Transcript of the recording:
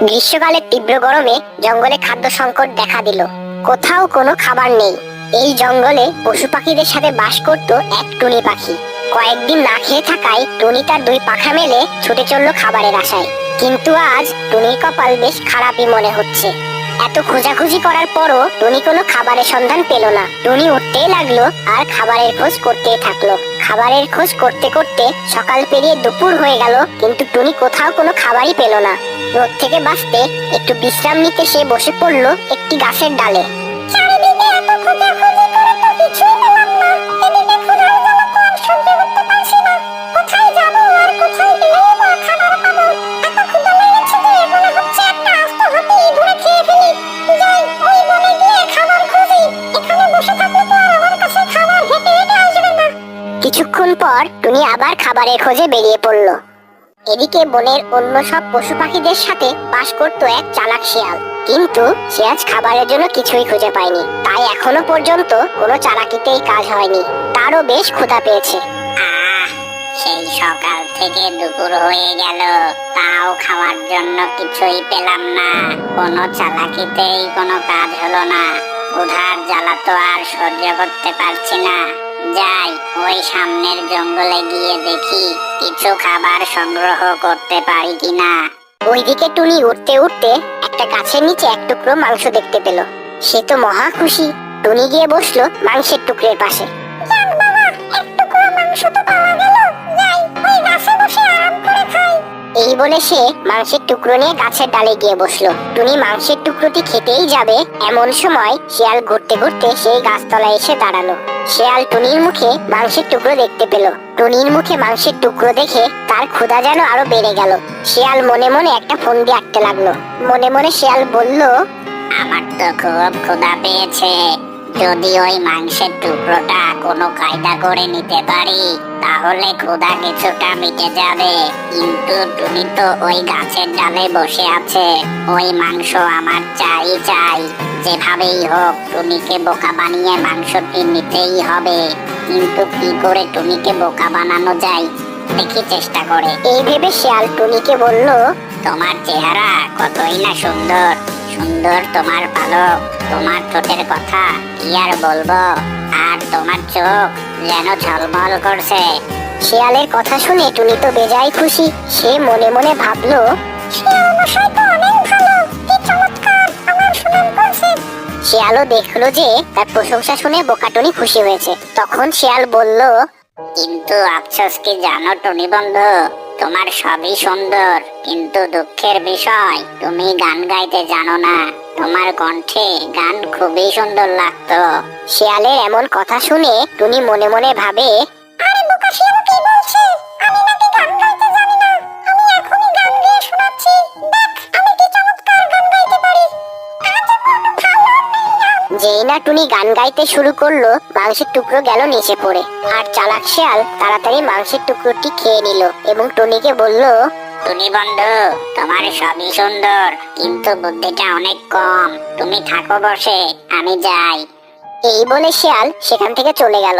গ্রীষ্মকালের তীব্র গরমে জঙ্গলে খাদ্য সংকট দেখা দিল। কোথাও কোনো খাবার নেই। এই জঙ্গলে পশু পাখিদের সাথে বাস করত এক টুনি পাখি। কয়েকদিন না খেয়ে থাকায় টুনি তার দুই পাখা মেলে ছুটে চলল খাবারের আশায়। কিন্তু আজ টুনির কপাল বেশ খারাপই মনে হচ্ছে। এত খোঁজাখুঁজি করার পরও টুনি কোনো খাবারের সন্ধান পেল না। টুনি উঠতেই লাগলো আর খাবারের খোঁজ করতেই থাকলো। খাবারের খোঁজ করতে করতে সকাল পেরিয়ে দুপুর হয়ে গেল, কিন্তু টুনি কোথাও কোনো খাবারই পেল না। রোদ থেকে বাঁচতে একটু বিশ্রাম নিতে সে বসে পড়লো একটি গাছের ডালে। চারিদিকে এত খোঁজাখুঁজি করে তো কিছুই পেলাম না। এদিকে ক্ষুধার জ্বালা তো আর সহ্য করতে পারছি না। কোথায় যাব আর কোথায় গেলেই বা খাবার পাবো? এত ক্ষুধা লেগেছে যে মনে হচ্ছে একটা আস্ত হাতি ধরে খেয়ে ফেলি। যাই, ওই বনে গিয়ে খাবার খুঁজি। এখানে বসে থাকলে তো আর আমার কাছে খাবার হেঁটে হেঁটে আসবে না। কিছুক্ষণ পর টুনি আবার খাবারের খোঁজে বেরিয়ে পড়লো। এদিকে বনের অন্য সব পশু পাখিদের সাথে বাস করতো এক চালাক শিয়াল। কিন্তু সে আজ খাবারের জন্য কিছুই খুঁজে পায়নি। তাই এখনো পর্যন্ত কোনো চালাকিতেই কাজ হয়নি। তারও বেশ ক্ষুধা পেয়েছে। সেই সকাল থেকে দুপুর হয়ে গেল, তাও খাওয়ার জন্য কিছুই পেলাম না। কোনো চালাকিতেই কোনো কাজ হলো না। ক্ষুধার জ্বালা তো আর সহ্য করতে পারছি না। যাই, ওই সামনের জঙ্গলে গিয়ে দেখি কিছু খাবার সংগ্রহ করতে পারি কিনা। ওইদিকে টুনি উঠতে উঠতে একটা গাছের নিচে এক টুকরো মাংস দেখতে পেল। সে তো মহা খুশি। টুনি গিয়ে বসলো মাংসের টুকরের পাশে। এই বলে সে মাংসের টুকরো নিয়ে গাছের ডালে গিয়ে বসলো। টুনি মাংসের টুকরোটি খেতেই যাবে, এমন সময় শিয়াল ঘুরতে ঘুরতে সেই গাছতলায় এসে দাঁড়ালো। শিয়াল টুনির মুখে মাংসের টুকরো দেখতে পেল। টুনির মুখে মাংসের টুকরো দেখে তার ক্ষুধা যেন আরো বেড়ে গেল। শিয়াল মনে মনে একটা ফন্দি আঁকতে লাগলো। মনে মনে শিয়াল বলল, আমার তো খুব ক্ষুধা পেয়েছে। যদি ওই মাংসের টুকরোটা কোনো কায়দা করে নিতে পারি তাহলে ক্ষুধা কিছুটা মিটে যাবে। কিন্তু টুনি তো ওই গাছের ডালে বসে আছে। ওই মাংস আমার চাই চাই। যেভাবেই হোক টুনিকে বোকা বানিয়ে মাংসটি নিতেই হবে। কিন্তু কি করে টুনিকে বোকা বানানো যায় দেখি চেষ্টা করে। এই ভেবে শিয়াল টুনিকে বলল, তোমার চেহারা কতই না সুন্দর। সুন্দর তোমার পালক, তোমার ঠোঁটের কথা কি আর বলবো। আর তোমার চোখ যেন ঝলমল করছে। শিয়ালের কথা শুনে টুনি তো বেজায় খুশি। সে মনে মনে ভাবলো, শিয়াল মশাই তো অনেক ভালো, কি চমৎকার আমার সুনাম করছে। শিয়ালও দেখলো যে তার প্রশংসা শুনে বোকা টুনি খুশি হয়েছে। তখন শিয়াল বলল, কিন্তু আফসোস কি জানো টুনি বন্ধু, তোমার সবই সুন্দর, কিন্তু দুঃখের বিষয় তুমি গান গাইতে জানো না। তোমার কণ্ঠে গান খুবই সুন্দর লাগতো। শিয়ালের এমন কথা শুনে টুনি মনে মনে ভাবে, আরে বোকা শিয়াল কি বলছে? আমি নাকি গান গাইতে জানি না? আমি এখনই গান গেয়ে শোনাচ্ছি। দেখ আমি কি চমৎকার গান গাইতে পারি। যেই না টুনি গান গাইতে শুরু করলো, মাংসের টুকরো গেল নিচে পড়ে। আর চালাক শিয়াল তাড়াতাড়ি মাংসের টুকরোটি খেয়ে নিল এবং টুনিকে বলল, টুনি বন্ধু, তোমার সবই সুন্দর, কিন্তু বুদ্ধিটা অনেক কম। তুমি থাকো বসে, আমি যাই। এই বলে শিয়াল সেখান থেকে চলে গেল।